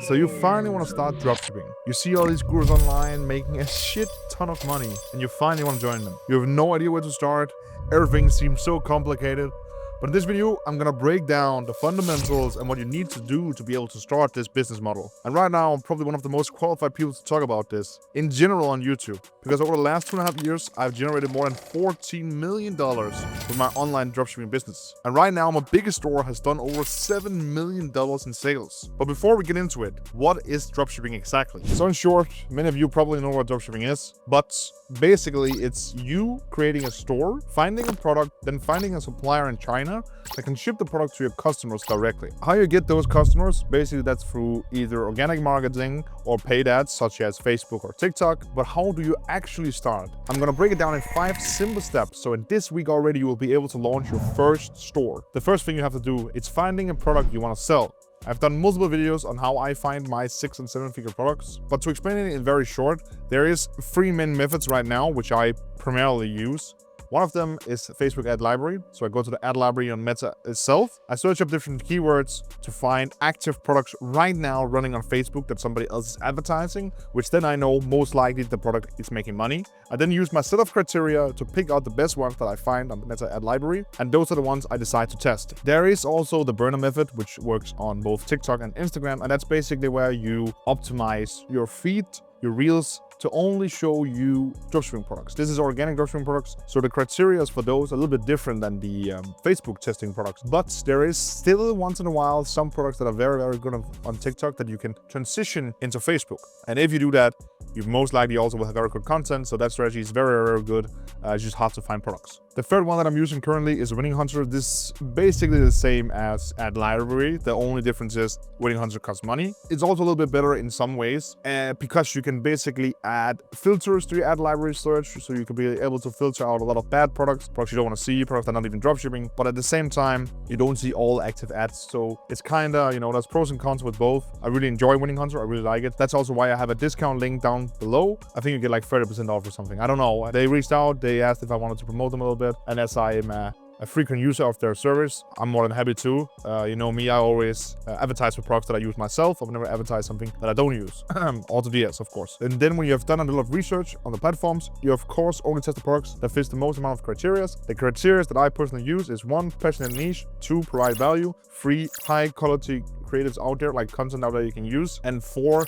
So you finally want to start dropshipping. You see all these gurus online making a shit ton of money, and you finally want to join them. You have no idea where to start. Everything seems so complicated. But in this video, I'm gonna break down the fundamentals and what you need to do to be able to start this business model. And right now, I'm probably one of the most qualified people to talk about this in general on YouTube. Because over the last 2.5 years, I've generated more than $14 million with my online dropshipping business. And right now, my biggest store has done over $7 million in sales. But before we get into it, what is dropshipping exactly? So in short, many of you probably know what dropshipping is, but basically it's you creating a store, finding a product, then finding a supplier in China that can ship the product to your customers directly. How you get those customers, basically that's through either organic marketing or paid ads such as Facebook or TikTok. But how do you actually start? I'm gonna break it down in 5 simple steps. So in this week already, you will be able to launch your first store. The first thing you have to do is finding a product you wanna sell. I've done multiple videos on how I find my 6- and 7-figure products, but to explain it in very short, there is 3 main methods right now, which I primarily use. One of them is Facebook ad library. So I go to the ad library on Meta itself. I search up different keywords to find active products right now running on Facebook that somebody else is advertising, which then I know most likely the product is making money. I then use my set of criteria to pick out the best ones that I find on the Meta ad library, and those are the ones I decide to test. There is also the burner method, which works on both TikTok and Instagram, and that's basically where you optimize your feed, your reels, to only show you dropshipping products. This is organic dropshipping products, so the criteria for those are a little bit different than the Facebook testing products. But there is still once in a while some products that are very, very good on TikTok that you can transition into Facebook. And if you do that, you most likely also will have very good content, so that strategy is very, very good. It's just hard to find products. The third one that I'm using currently is Winning Hunter. This is basically the same as Ad Library. The only difference is Winning Hunter costs money. It's also a little bit better in some ways because you can basically add filters to your ad library search, so you can be able to filter out a lot of bad products you don't want to see, products that are not even dropshipping, but at the same time, you don't see all active ads. So it's kind of, there's pros and cons with both. I really enjoy Winning Hunter. I really like it. That's also why I have a discount link down below. I think you get like 30% off or something. I don't know. They reached out. They asked if I wanted to promote them a little bit. And as I am a frequent user of their service, I'm more than happy to. You know me, I always advertise for products that I use myself. I've never advertised something that I don't use. Also DS, of course. And then when you have done a little of research on the platforms, you of course only test the products that fits the most amount of criteria. The criteria that I personally use is 1, passionate niche, 2, provide value, 3, high quality creatives out there, like content out there you can use, and 4,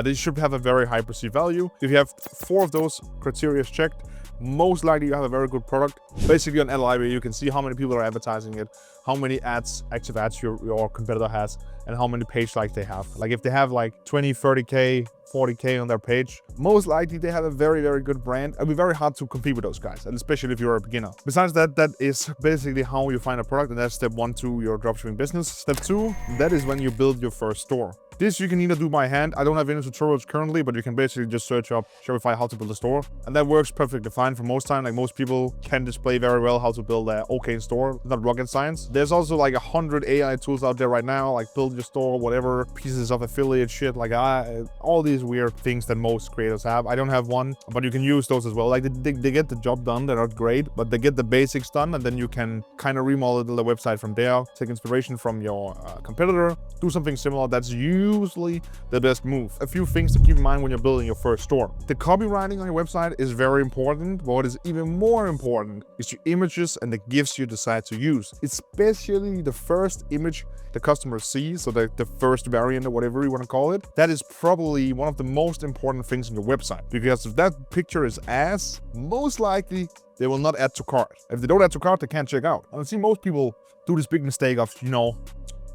they should have a very high perceived value. If you have 4 of those criteria checked, most likely you have a very good product. Basically on ad library, you can see how many people are advertising it, how many active ads your competitor has, and how many page likes they have. Like if they have like 20, 30K, 40K on their page, most likely they have a very, very good brand. It'll be very hard to compete with those guys, and especially if you're a beginner. Besides that, that is basically how you find a product, and that's step 1 to your dropshipping business. Step 2, that is when you build your first store. This you can either do by hand. I don't have any tutorials currently, but you can basically just search up Shopify how to build a store. And that works perfectly fine for most time. Like most people can display very well how to build an okay store. It's not rocket science. There's also like 100 AI tools out there right now, like build your store, whatever, pieces of affiliate shit, like all these weird things that most creators have. I don't have one, but you can use those as well. Like they get the job done. They're not great, but they get the basics done, and then you can kind of remodel the website from there, take inspiration from your competitor, do something similar. That's usually the best move. A few things to keep in mind when you're building your first store. The copywriting on your website is very important, but what is even more important is your images and the GIFs you decide to use. Especially the first image the customer sees, so the first variant or whatever you want to call it. That is probably one of the most important things on your website, because if that picture is ass, most likely they will not add to cart. If they don't add to cart, they can't check out. And I see most people do this big mistake of,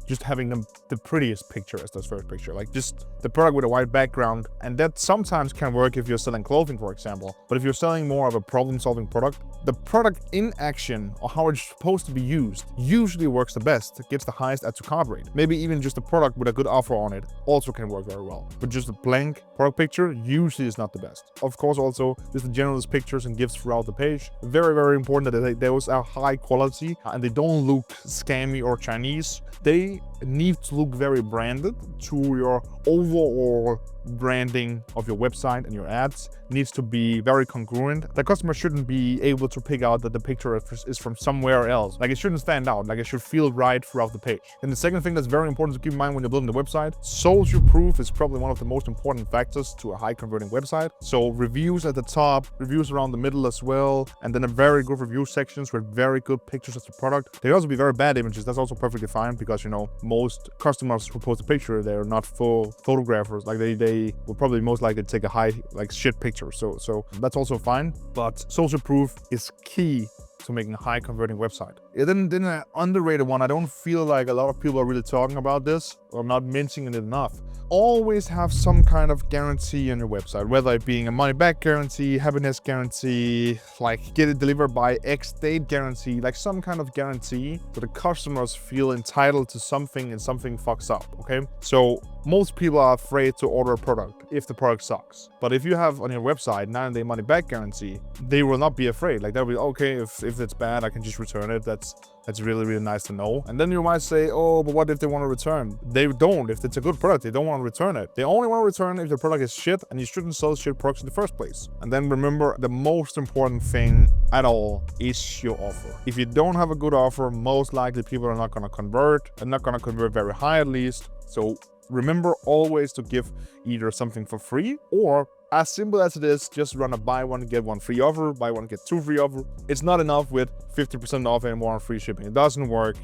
just having the prettiest picture as the first picture, like just the product with a white background. And that sometimes can work if you're selling clothing, for example. But if you're selling more of a problem-solving product, the product in action, or how it's supposed to be used, usually works the best. It gets the highest add to cart rate. Maybe even just a product with a good offer on it also can work very well. But just a blank product picture usually is not the best. Of course, also just the general pictures and GIFs throughout the page. Very, very important that those are high quality and they don't look scammy or Chinese. They needs to look very branded to your overall branding of your website, and your ads needs to be very congruent. The customer shouldn't be able to pick out that the picture is from somewhere else. Like, it shouldn't stand out. Like, it should feel right throughout the page. And the second thing that's very important to keep in mind when you're building the website, social proof is probably one of the most important factors to a high converting website. So reviews at the top, reviews around the middle as well, and then a very good review sections with very good pictures of the product. They also be very bad images. That's also perfectly fine, because, you know, most customers who post a picture, they're not full photographers. Like, they will probably most likely take a high, like, shit picture. So that's also fine. But social proof is key to making a high converting website. Then an underrated one, I don't feel like a lot of people are really talking about this, or not mentioning it enough. Always have some kind of guarantee on your website, whether it being a money back guarantee, happiness guarantee, like get it delivered by X date guarantee, like some kind of guarantee so the customers feel entitled to something and something fucks up, okay? So most people are afraid to order a product if the product sucks. But if you have on your website 9-day money back guarantee, they will not be afraid. Like, they'll be, okay, if it's bad, I can just return it. That's really, really nice to know. And then you might say, oh, but what if they want to return? They don't. If it's a good product, they don't want to return it. They only want to return if the product is shit, and you shouldn't sell shit products in the first place. And then remember, the most important thing at all is your offer. If you don't have a good offer, most likely people are not going to convert, and not going to convert very high at least. So remember always to give either something for free, or as simple as it is, just run a buy one, get one free offer, buy one, get two free offer. It's not enough with 50% off and more on free shipping. It doesn't work.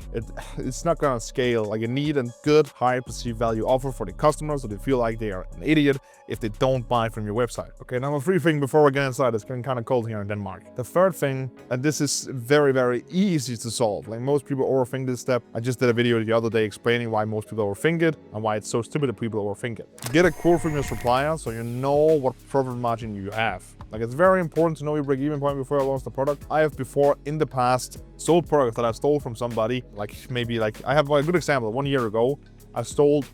It's not gonna scale. Like, you need a good, high perceived value offer for the customers so they feel like they are an idiot if they don't buy from your website. Okay, now a free thing before we get inside. It's getting kind of cold here in Denmark. The third thing, and this is very, very easy to solve. Like, most people overthink this step. I just did a video the other day explaining why most people overthink it and why it's so stupid that people overthink it. Get a quote from your supplier so you know what profit margin you have. Like, it's very important to know your break-even point before you launch the product. I have before in the past sold products that I stole from somebody. Like, maybe, like, I have a good example. 1 year ago, I stole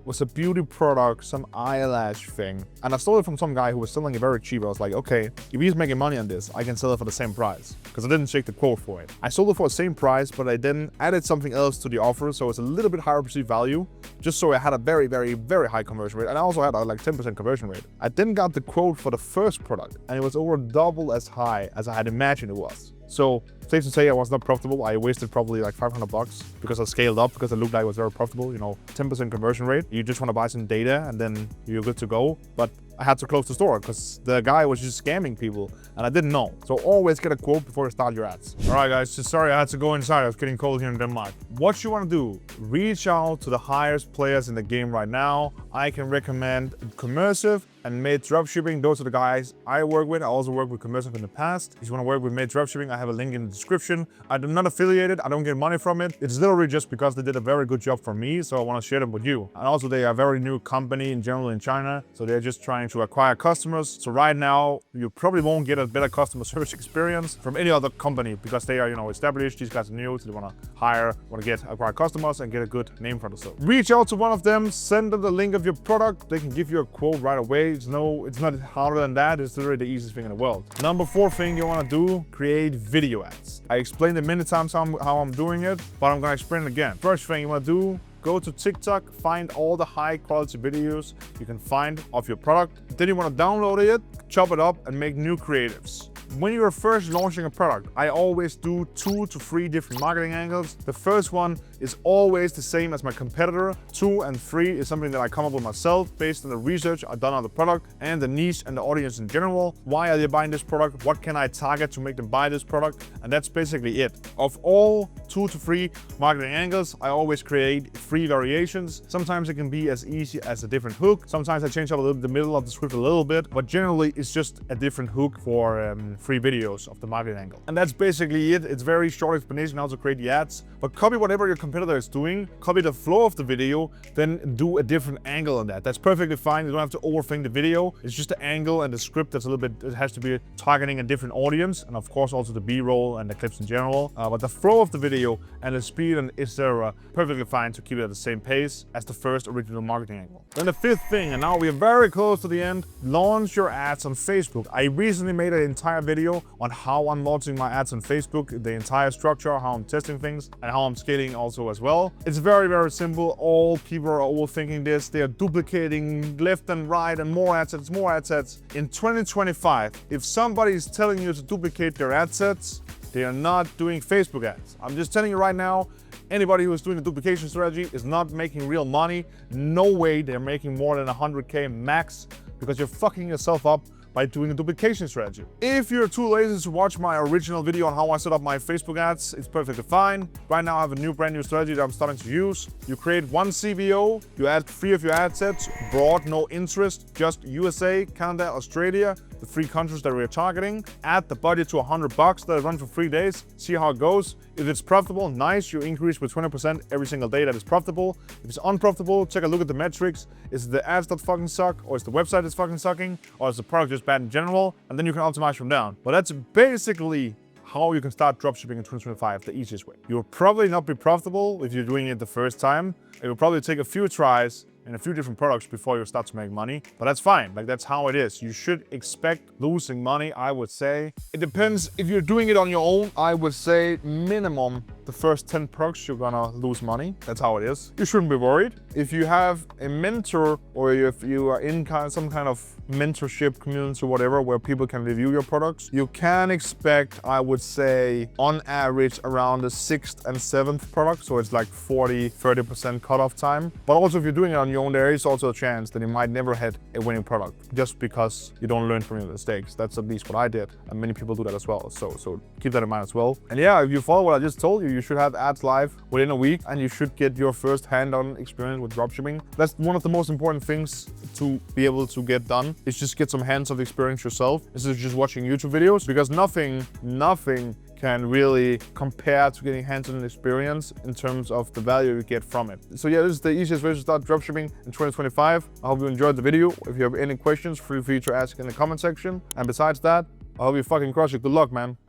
was a beauty product, some eyelash thing. And I stole it from some guy who was selling it very cheap. I was like, okay, if he's making money on this, I can sell it for the same price. Because I didn't check the quote for it. I sold it for the same price, but I then added something else to the offer. So it's a little bit higher perceived value, just so I had a very, very, very high conversion rate. And I also had a like 10% conversion rate. I then got the quote for the first product, and it was over double as high as I had imagined it was. So safe to say I was not profitable. I wasted probably like $500 because I scaled up, because it looked like it was very profitable. You know, 10% conversion rate. You just want to buy some data and then you're good to go. But I had to close the store because the guy was just scamming people and I didn't know. So always get a quote before you start your ads. All right, guys, just sorry I had to go inside. It's getting cold here in Denmark. What you want to do, reach out to the highest players in the game right now. I can recommend Commercive and Made Dropshipping. Those are the guys I work with. I also worked with Commercive in the past. If you want to work with Made Dropshipping, I have a link in the description. I'm not affiliated. I don't get money from it. It's literally just because they did a very good job for me, so I want to share them with you. And also, they are a very new company in general in China, so they're just trying to acquire customers. So right now, you probably won't get a better customer service experience from any other company because they are, you know, established. These guys are new, so they want to acquire customers and get a good name for themselves. Reach out to one of them, send them the link of your product. They can give you a quote right away. It's not harder than that. It's literally the easiest thing in the world. Number 4 thing you want to do, create video ads. I explained it many times how I'm doing it, but I'm gonna explain it again. First thing you want to do, go to TikTok, find all the high quality videos you can find of your product. Then you want to download it, chop it up, and make new creatives. When you're first launching a product, I always do 2 to 3 different marketing angles. The first one is always the same as my competitor. 2 and 3 is something that I come up with myself based on the research I've done on the product and the niche and the audience in general. Why are they buying this product? What can I target to make them buy this product? And that's basically it. Of all 2 to 3 marketing angles, I always create 3 variations. Sometimes it can be as easy as a different hook. Sometimes I change up a little bit the middle of the script a little bit, but generally it's just a different hook for 3 videos of the marketing angle. And that's basically it. It's very short explanation how to create the ads, but copy whatever your competitor is doing, copy the flow of the video, then do a different angle on that. That's perfectly fine. You don't have to overthink the video. It's just the angle and the script that's a little bit, it has to be targeting a different audience, and of course also the B-roll and the clips in general. But the flow of the video and the speed and etc. perfectly fine to keep it at the same pace as the first original marketing angle. Then the 5th thing, and now we are very close to the end, launch your ads on Facebook. I recently made an entire video on how I'm launching my ads on Facebook, the entire structure, how I'm testing things, and how I'm scaling also info as well. It's very, very simple. All people are overthinking this. They are duplicating left and right and more ad sets, more ad sets. In 2025, if somebody is telling you to duplicate their ad sets, they are not doing Facebook ads. I'm just telling you right now, anybody who is doing a duplication strategy is not making real money. No way they're making more than 100K max, because you're fucking yourself up by doing a duplication strategy. If you're too lazy to watch my original video on how I set up my Facebook ads, it's perfectly fine. Right now I have a brand new strategy that I'm starting to use. You create one CBO, you add 3 of your ad sets, broad, no interest, just USA, Canada, Australia, the 3 countries that we're targeting. Add the budget to $100, let it run for 3 days, see how it goes. If it's profitable, nice, you increase with 20% every single day that is profitable. If it's unprofitable, take a look at the metrics. Is it the ads that fucking suck, or is the website that's fucking sucking, or is the product just bad in general? And then you can optimize from down. But that's basically how you can start dropshipping in 2025, the easiest way. You will probably not be profitable if you're doing it the first time. It will probably take a few tries and a few different products before you start to make money, but that's fine. Like, that's how it is. You should expect losing money, I would say. It depends. If you're doing it on your own, I would say minimum the first 10 products you're gonna lose money. That's how it is. You shouldn't be worried. If you have a mentor, or if you are in some kind of mentorship community or whatever, where people can review your products, you can expect, I would say, on average around the 6th and 7th product. So it's like 30% cutoff time. But also, if you're doing it on your own, there is also a chance that you might never hit a winning product, just because you don't learn from your mistakes. That's at least what I did, and many people do that as well. So keep that in mind as well. And yeah, if you follow what I just told you, you should have ads live within a week, and you should get your first hand-on experience with dropshipping. That's one of the most important things to be able to get done, is just get some hands-on experience yourself, instead of just watching YouTube videos, because nothing can really compare to getting hands-on experience in terms of the value you get from it. So yeah, this is the easiest way to start dropshipping in 2025. I hope you enjoyed the video. If you have any questions, feel free to ask in the comment section. And besides that, I hope you fucking crush it. Good luck, man.